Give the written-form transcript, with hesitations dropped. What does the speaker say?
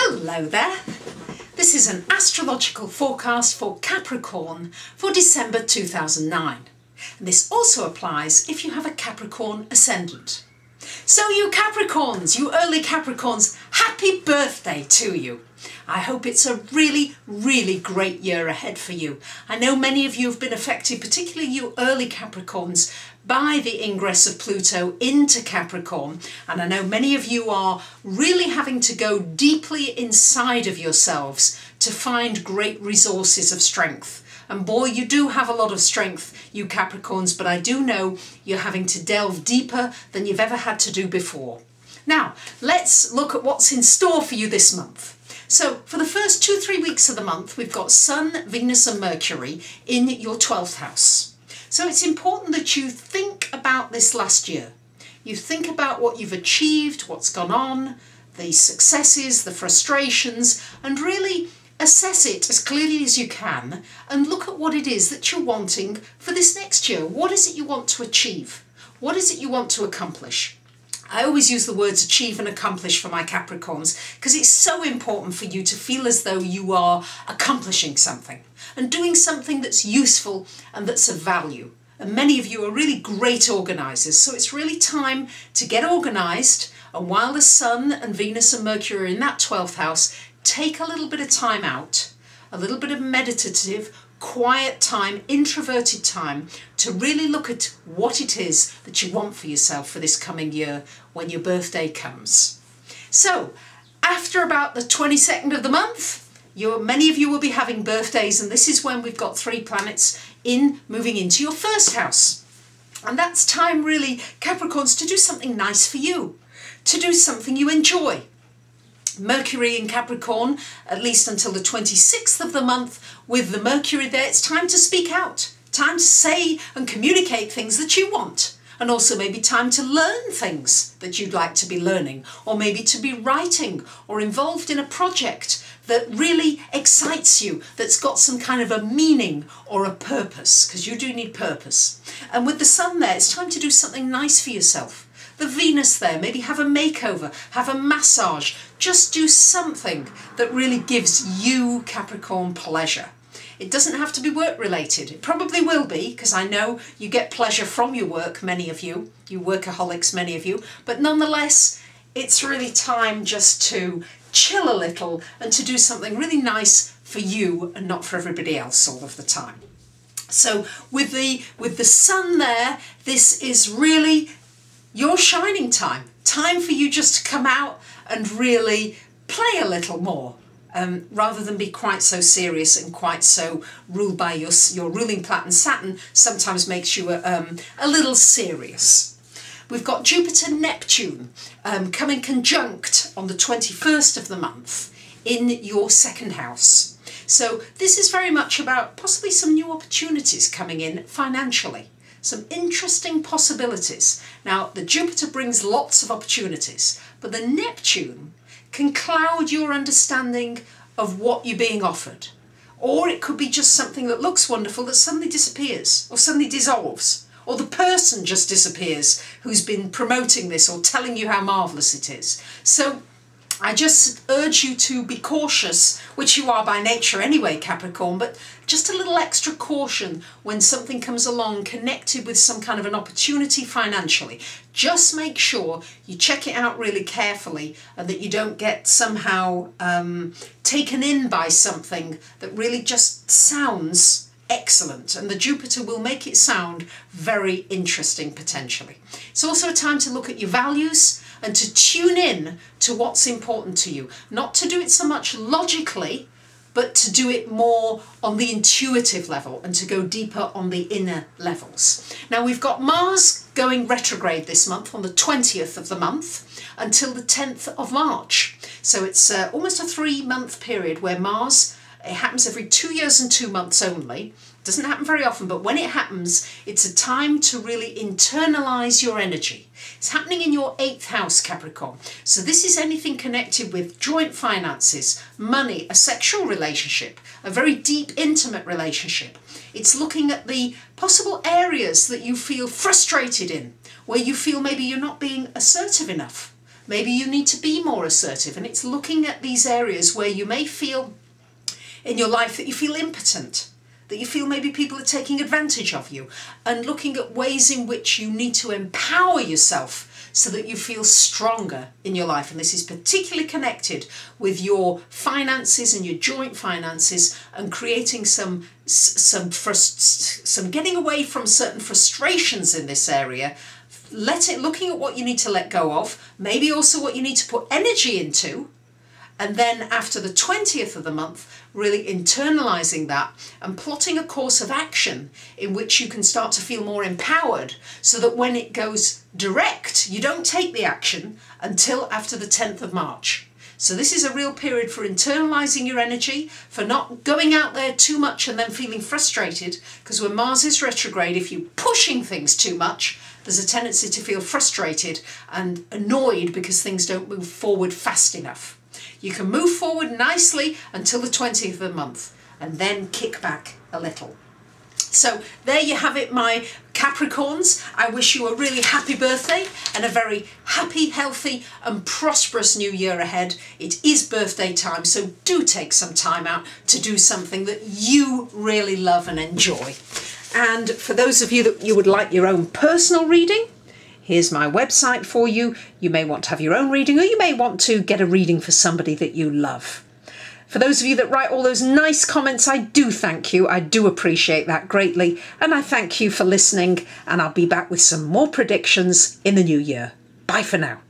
Hello there. This is an astrological forecast for Capricorn for December 2009. And this also applies if you have a Capricorn ascendant. So you Capricorns, you early Capricorns, happy birthday to you. I hope it's a really great year ahead for you. I know many of you have been affected, particularly you early Capricorns, by the ingress of Pluto into Capricorn, and I know many of you are really having to go deeply inside of yourselves to find great resources of strength. And boy, you do have a lot of strength, you Capricorns, but I do know you're having to delve deeper than you've ever had to do before. Now, let's look at what's in store for you this month. So for the first 2-3 weeks of the month, we've got Sun, Venus and Mercury in your 12th house. So it's important that you think about this last year. You think about what you've achieved, what's gone on, the successes, the frustrations, and really assess it as clearly as you can and look at what it is that you're wanting for this next year. What is it you want to achieve? What is it you want to accomplish? I always use the words achieve and accomplish for my Capricorns because it's so important for you to feel as though you are accomplishing something and doing something that's useful and that's of value. And many of you are really great organisers, so it's really time to get organised, and while the Sun and Venus and Mercury are in that 12th house, take a little bit of time out, a little bit of meditative, quiet time, introverted time to really look at what it is that you want for yourself for this coming year when your birthday comes. So after about the 22nd of the month, many of you will be having birthdays, and this is when we've got 3 planets moving into your first house. And that's time really, Capricorns, to do something nice for you, to do something you enjoy. Mercury in Capricorn, at least until the 26th of the month, with the Mercury there, it's time to speak out, time to say and communicate things that you want, and also maybe time to learn things that you'd like to be learning, or maybe to be writing or involved in a project that really excites you, that's got some kind of a meaning or a purpose, because you do need purpose. And with the Sun there, it's time to do something nice for yourself. The Venus there, maybe have a makeover, have a massage, just do something that really gives you, Capricorn, pleasure. It doesn't have to be work related. It probably will be, because I know you get pleasure from your work, many of you workaholics, many of you, but nonetheless, it's really time just to chill a little and to do something really nice for you and not for everybody else all of the time. So with the Sun there, this is really your shining time for you just to come out and really play a little more, rather than be quite so serious and quite so ruled by your ruling planet. Saturn sometimes makes you a little serious. We've got Jupiter, Neptune coming conjunct on the 21st of the month in your 2nd house. So this is very much about possibly some new opportunities coming in financially. Some interesting possibilities. Now, the Jupiter brings lots of opportunities, but the Neptune can cloud your understanding of what you're being offered. Or it could be just something that looks wonderful that suddenly disappears, or suddenly dissolves, or the person just disappears who's been promoting this or telling you how marvellous it is. So I just urge you to be cautious, which you are by nature anyway, Capricorn, but just a little extra caution when something comes along connected with some kind of an opportunity financially. Just make sure you check it out really carefully and that you don't get somehow taken in by something that really just sounds excellent, and the Jupiter will make it sound very interesting potentially. It's also a time to look at your values and to tune in to what's important to you. Not to do it so much logically, but to do it more on the intuitive level and to go deeper on the inner levels. Now we've got Mars going retrograde this month on the 20th of the month until the 10th of March. So it's almost a 3-month period where Mars, it happens every 2 years and 2 months only. Doesn't happen very often, but when it happens, it's a time to really internalize your energy. It's happening in your 8th house, Capricorn. So this is anything connected with joint finances, money, a sexual relationship, a very deep, intimate relationship. It's looking at the possible areas that you feel frustrated in, where you feel maybe you're not being assertive enough, Maybe you need to be more assertive, and it's looking at these areas where you may feel in your life that you feel impotent, that you feel maybe people are taking advantage of you, and looking at ways in which you need to empower yourself so that you feel stronger in your life. And this is particularly connected with your finances and your joint finances, and creating some getting away from certain frustrations in this area. Looking at what you need to let go of, maybe also what you need to put energy into. And then after the 20th of the month, really internalising that and plotting a course of action in which you can start to feel more empowered, so that when it goes direct, you don't take the action until after the 10th of March. So this is a real period for internalising your energy, for not going out there too much and then feeling frustrated, because when Mars is retrograde, if you're pushing things too much, there's a tendency to feel frustrated and annoyed because things don't move forward fast enough. You can move forward nicely until the 20th of the month and then kick back a little. So there you have it, my Capricorns. I wish you a really happy birthday and a very happy, healthy and prosperous new year ahead. It is birthday time, so do take some time out to do something that you really love and enjoy. And for those of you that you would like your own personal reading, here's my website for you. You may want to have your own reading, or you may want to get a reading for somebody that you love. For those of you that write all those nice comments, I do thank you. I do appreciate that greatly. And I thank you for listening, and I'll be back with some more predictions in the new year. Bye for now.